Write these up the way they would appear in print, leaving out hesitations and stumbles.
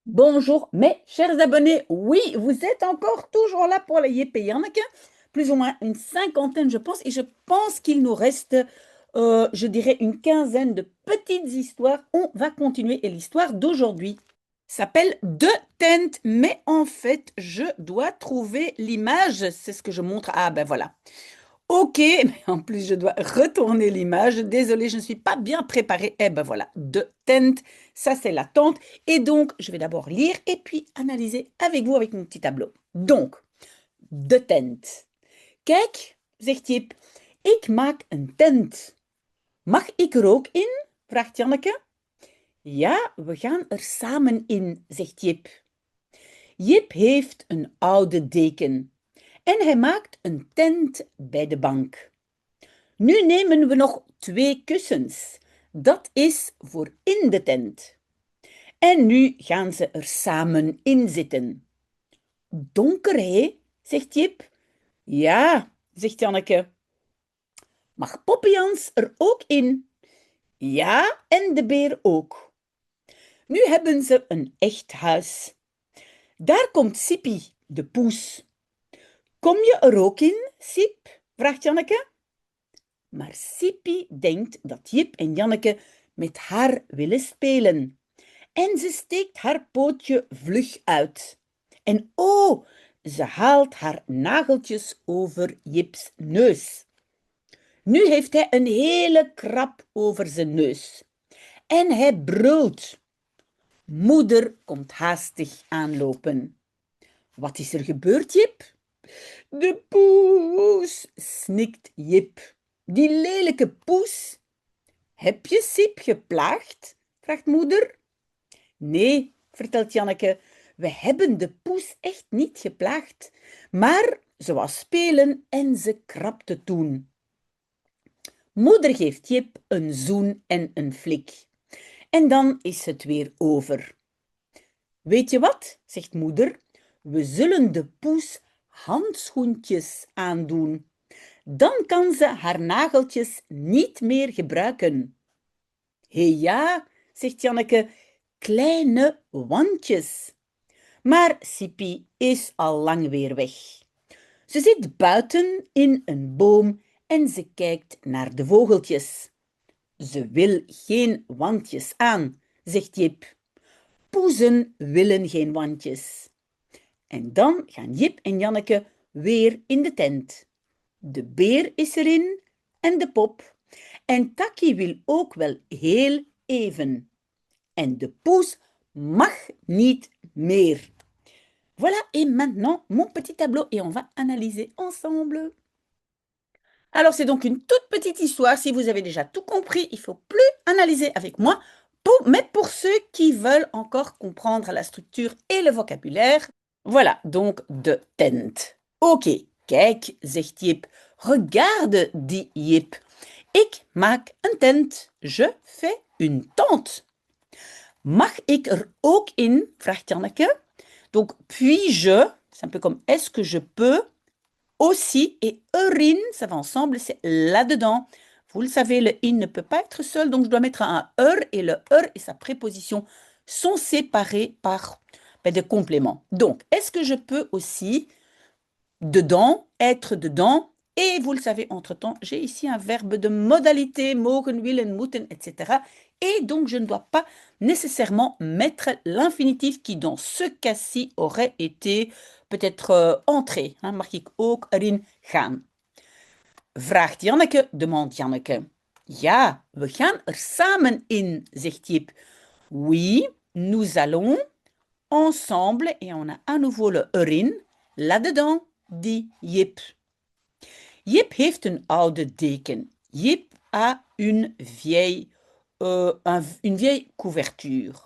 Bonjour, mes chers abonnés. Oui, vous êtes encore toujours là pour les Yépi. Il y en a plus ou moins une cinquantaine, je pense. Et je pense qu'il nous reste, je dirais, une quinzaine de petites histoires. On va continuer. Et l'histoire d'aujourd'hui s'appelle The Tent. Mais en fait, je dois trouver l'image. C'est ce que je montre. Ah, ben voilà. Ok, mais en plus je dois retourner l'image. Désolée, je ne suis pas bien préparée. Eh ben voilà, de tent, ça c'est la tente. Et donc, je vais d'abord lire et puis analyser avec vous avec mon petit tableau. Donc, de tent. Kijk, zegt Jip, ik maak een tent. Mag ik er ook in? Vraagt Janneke. Ja, we gaan er samen in, zegt Jip. Jip heeft een oude deken en hij maakt een tent bij de bank. Nu nemen we nog 2 kussens. Dat is voor in de tent. En nu gaan ze er samen in zitten. Donker, hé, zegt Jip. Ja, zegt Janneke. Mag Poppejans er ook in? Ja, en de beer ook. Nu hebben ze een echt huis. Daar komt Sippy, de poes. Kom je er ook in, Sip? Vraagt Janneke. Maar Sippy denkt dat Jip en Janneke met haar willen spelen. En ze steekt haar pootje vlug uit. En oh, ze haalt haar nageltjes over Jips neus. Nu heeft hij een hele krab over zijn neus. En hij brult. Moeder komt haastig aanlopen. Wat is er gebeurd, Jip? De poes, snikt Jip. Die lelijke poes. Heb je Sip geplaagd? Vraagt moeder. Nee, vertelt Janneke, we hebben de poes echt niet geplaagd. Maar ze wou spelen en ze krabde toen. Moeder geeft Jip een zoen en een flik. En dan is het weer over. Weet je wat, zegt moeder, we zullen de poes handschoentjes aandoen. Dan kan ze haar nageltjes niet meer gebruiken. Hé ja, zegt Janneke, kleine wandjes. Maar Sippy is al lang weer weg. Ze zit buiten in een boom en ze kijkt naar de vogeltjes. Ze wil geen wandjes aan, zegt Jip. Poezen willen geen wandjes. En dan gaan Jip en Janneke weer in de tent. De beer is erin en de pop. En Takkie wil ook wel heel even. En de poes mag niet meer. Voilà, et maintenant, mon petit tableau, et on va analyser ensemble. Alors, c'est donc une toute petite histoire. Si vous avez déjà tout compris, il ne faut plus analyser avec moi. Mais pour ceux qui veulent encore comprendre la structure et le vocabulaire, voilà, donc de tent. Ok, kijk, zegt Jip. Regarde, dit Jip. Ik maak een tent. Je fais une tente. Mag ik er ook in? Vraagt Janneke. Donc, puis-je, c'est un peu comme est-ce que je peux aussi, et erin, ça va ensemble, c'est là-dedans. Vous le savez, le in ne peut pas être seul, donc je dois mettre un et le et sa préposition sont séparés par des compléments. Donc, est-ce que je peux aussi dedans, être dedans? Et vous le savez, entre-temps, j'ai ici un verbe de modalité, mogen, willen, moeten, etc. Et donc, je ne dois pas nécessairement mettre l'infinitif qui, dans ce cas-ci, aurait été peut-être entré. Mag ik ook erin gaan? Vraagt Janneke, demande Janneke. Ja, we gaan er samen in, zegt Jip. Oui, nous allons ensemble, et on a à nouveau le erin, là-dedans, dit Jip. Jip heeft een oude deken. Jip a une vieille couverture.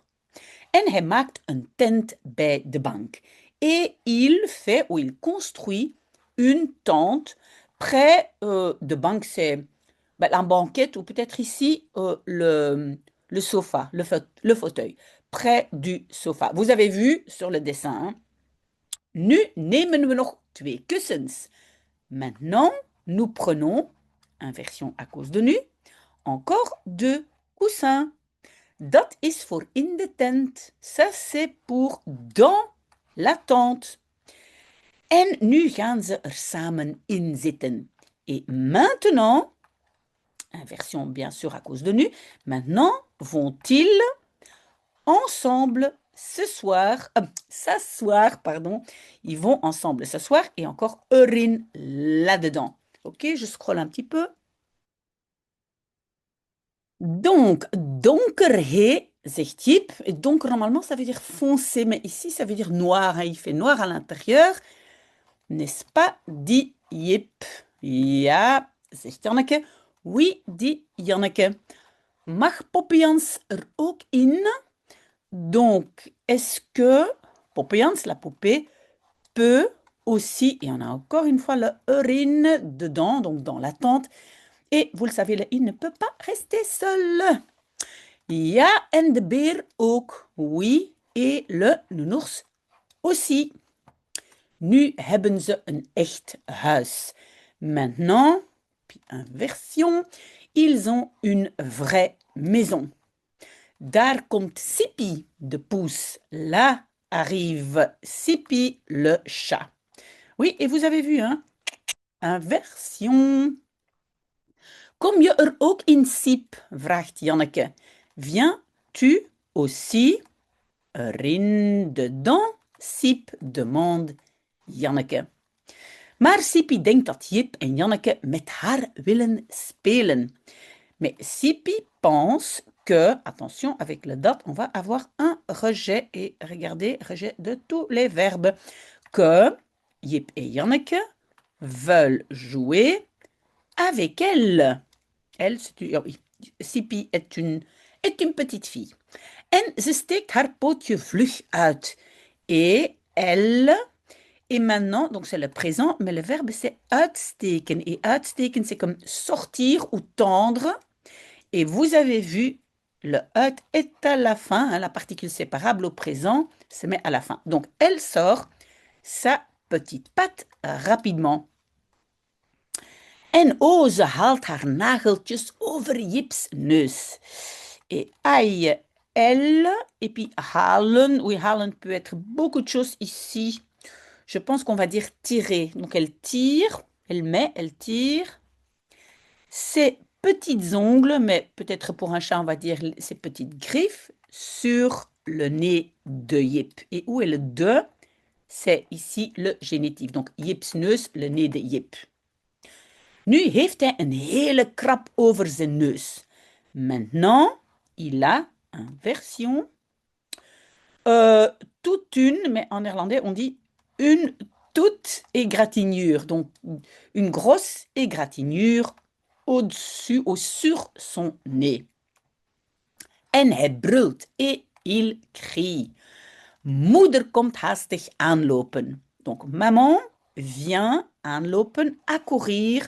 En hij maakt een tent bij de bank. Et il fait ou il construit une tente près de banque, c'est la banquette ou peut-être ici le sofa, le fauteuil, près du sofa. Vous avez vu sur le dessin. Hein? Nu nemen we nog 2 kussens. Maintenant, nous prenons, inversion à cause de nu, encore 2 coussins. Dat is voor in de tent. Ça, c'est pour dans la tente. En nu gaan ze er samen in zitten. Et maintenant, inversion bien sûr à cause de nu, maintenant vont-ils ensemble s'asseoir, pardon. Ils vont ensemble s'asseoir et encore erin là-dedans. Ok, je scrolle un petit peu. Donc, donker zegt Jip. Et donker, normalement, ça veut dire foncé, mais ici, ça veut dire noir. Hein. Il fait noir à l'intérieur. N'est-ce pas, dit Jip. Ja, zegt Janneke. Oui, dit Janneke. Mag Poppejans er ook in? Donc, est-ce que Poppejans, la poupée, peut aussi, et on a encore une fois le erin dedans, donc dans la tente, et vous le savez, le in ne peut pas rester seul. Ja, en de beer ook. Oui, et le nounours aussi. Nu hebben ze een echt huis. Maintenant, puis inversion, ils ont une vraie maison. Daar komt Sippy de poes. Là arrive Sippy le chat. Oui, et vous avez vu, hein? Inversion. Kom je er ook in, Siep? Vraagt Janneke. Viens-tu aussi erin dedans? Siep demande Janneke. Maar Sippy denkt dat Jip en Janneke met haar willen spelen. Mais Sippy pense que, attention, avec le dot, on va avoir un rejet. Et regardez, rejet de tous les verbes. Que Jip et Janneke veulent jouer avec elle. Elle, oh oui, Sippy est une petite fille. En ze steekt haar pootje vlug uit. Et elle... Et maintenant, donc c'est le présent, mais le verbe c'est uitsteken. Et uitsteken, c'est comme sortir ou tendre. Et vous avez vu, le uit est à la fin, hein, la particule séparable au présent se met à la fin. Donc elle sort sa petite patte rapidement. En oh, ze haalt haar nageltjes over Jips neus. Et aïe, elle, et puis halen, oui, halen peut être beaucoup de choses ici. Je pense qu'on va dire tirer. Donc elle tire, elle tire. Ses petites ongles, mais peut-être pour un chat, on va dire ses petites griffes, sur le nez de Jip. Et où est le de? C'est ici le génitif. Donc Jips neus, le nez de Jip. Nu heeft hij een hele krab over zijn neus. Maintenant, il a, inversion, toute une, mais en néerlandais on dit une toute égratignure. Donc une grosse égratignure au-dessus, sur son nez. En hij brult et il crie. Moeder komt haastig aanlopen. Donc maman vient aanlopen, accourir.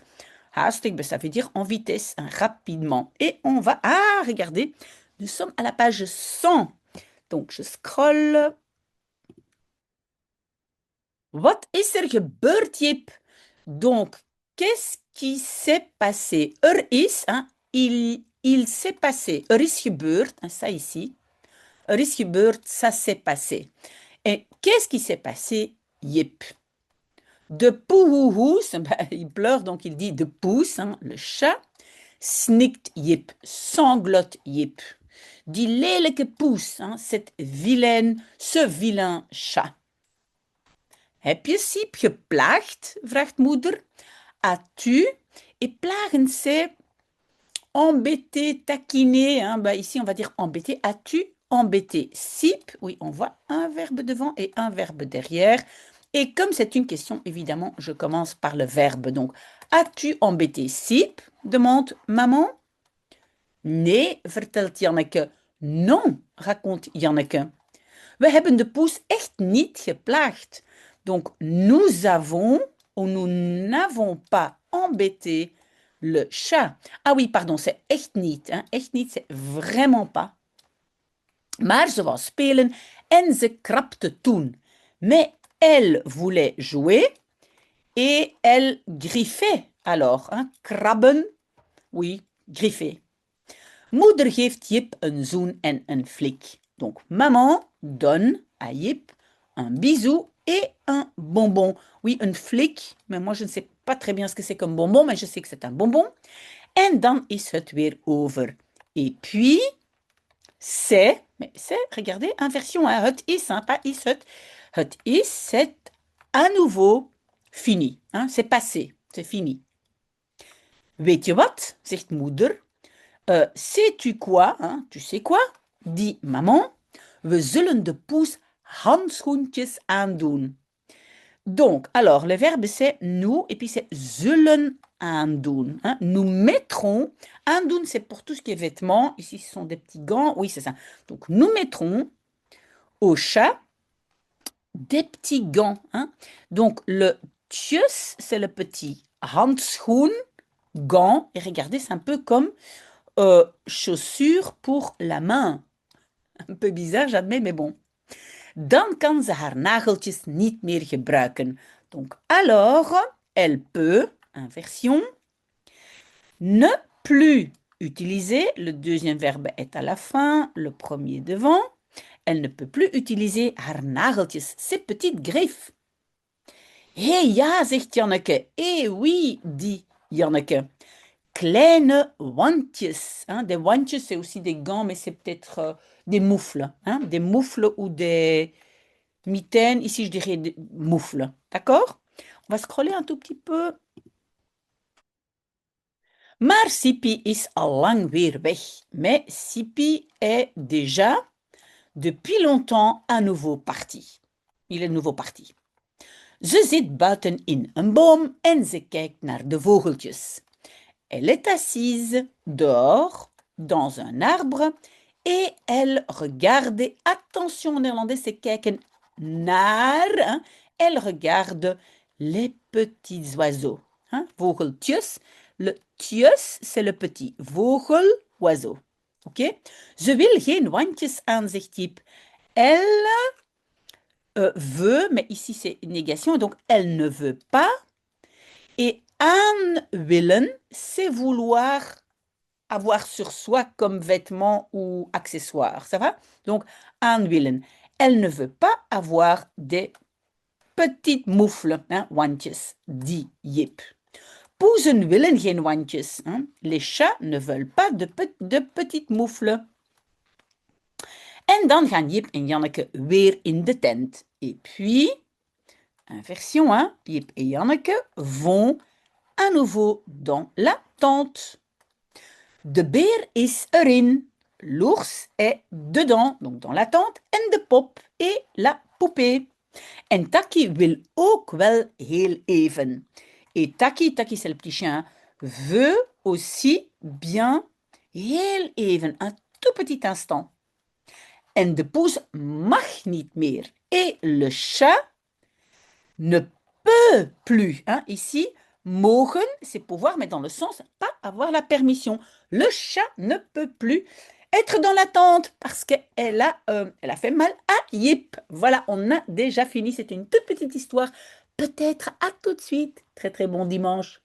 Haastig, ben, ça veut dire en vitesse, hein, rapidement. Et on va... Ah, regardez, nous sommes à la page 100. Donc je scrolle. Wat is er gebeurd, Jip? Donc, qu'est-ce qui s'est passé? Er is, hein, il s'est passé. Er is gebeurd, hein, ça ici. Er is gebeurd, ça s'est passé. Et qu'est-ce qui s'est passé, Jip? De pouhouhous, ben, il pleure, donc il dit de pouce, hein, le chat. Snikt Jip, sanglote Jip. Die lelijke poes, hein, ce vilain chat. Heb je Siep geplaagd? Vraagt moeder. As-tu? Et plagen, c'est embêter, taquiner. Hein? Bah, ici, on va dire embêter. As-tu embêté Siep? Oui, on voit un verbe devant et un verbe derrière. Et comme c'est une question, évidemment, je commence par le verbe. Donc, as-tu embêté Siep? Demande maman. Nee, vertelt Janneke. Non, raconte Janneke. We hebben de poes echt niet geplaagd. Donc, nous avons ou nous n'avons pas embêté le chat. Ah oui, pardon, c'est echt niet. Hein? Echt niet, c'est vraiment pas. Maar ze wou spelen en ze krabte toen. Mais elle voulait jouer et elle griffait alors. Hein? Krabben, oui, griffer. Moeder geeft Jip een zoen en een flik. Donc, maman donne à Jip un bisou et un bonbon. Oui, un flik, mais moi je ne sais pas très bien ce que c'est comme bonbon, mais je sais que c'est un bonbon. En dan is het weer over. Et puis, mais c'est, regardez, inversion, hein, het is, hein, pas is het. Het is, c'est à nouveau fini. Hein, c'est passé, c'est fini. Weet je wat, zegt moeder. Sais-tu quoi, hein, tu sais quoi, dit maman. We zullen de poes handschoentjes aandoen. Donc, alors, le verbe c'est nous et puis c'est zullen aandoen. Hein. Nous mettrons, aandoen c'est pour tout ce qui est vêtements, ici ce sont des petits gants, oui c'est ça. Donc, nous mettrons au chat des petits gants. Hein. Donc, le tjus c'est le petit handschoen, gant, et regardez, c'est un peu comme chaussures pour la main. Un peu bizarre, j'admets, mais bon. Dan kan ze haar nageltjes niet meer gebruiken. Donc, alors, elle peut, inversion, ne plus utiliser, le deuxième verbe est à la fin, le premier devant, elle ne peut plus utiliser haar nageltjes, ses petites griffes. Hé ja, zegt Janneke. Eh oui, dit Janneke. Kleine wandjes. Hein. Des wandjes, c'est aussi des gants, mais c'est peut-être des moufles. Hein. Des moufles ou des mitaines. Ici, je dirais des moufles. D'accord? On va scroller un tout petit peu. Maar Sipi is al lang weer weg. Mais Sipi est déjà, depuis longtemps, à nouveau parti. Il est de nouveau parti. Ze zit buiten in een boom en ze kijkt naar de vogeltjes. Elle est assise dehors, dans un arbre, et elle regarde, attention en néerlandais, c'est kijken naar, hein, elle regarde les petits oiseaux. Hein, vogeltjes, le tjus, c'est le petit, vogel, oiseau. Ok? Ze wil geen wandjes aan, zegt Jip. Elle veut, mais ici c'est une négation, donc elle ne veut pas. Et aanwillen, c'est vouloir avoir sur soi comme vêtement ou accessoire. Ça va? Donc, aanwillen. Elle ne veut pas avoir des petites moufles, hein, wandjes, dit Jip. Poezen willen geen wandjes. Hein? Les chats ne veulent pas de petites moufles. En dan gaan Jip en Janneke weer in de tent. Et puis, inversion, hein? Jip et Janneke vont à nouveau dans la tente. De beer is erin. L'ours est dedans, donc dans la tente. En de pop et la poupée. En Taki wil ook wel heel even. Et Taki c'est le petit chien, veut aussi bien heel even, un tout petit instant. En de poes mag niet meer. Et le chat ne peut plus. Hein, ici, mogen, c'est pouvoir, mais dans le sens pas avoir la permission. Le chat ne peut plus être dans la tente parce qu'elle a fait mal à Jip. Voilà, on a déjà fini. C'était une toute petite histoire. Peut-être à tout de suite. Très très bon dimanche.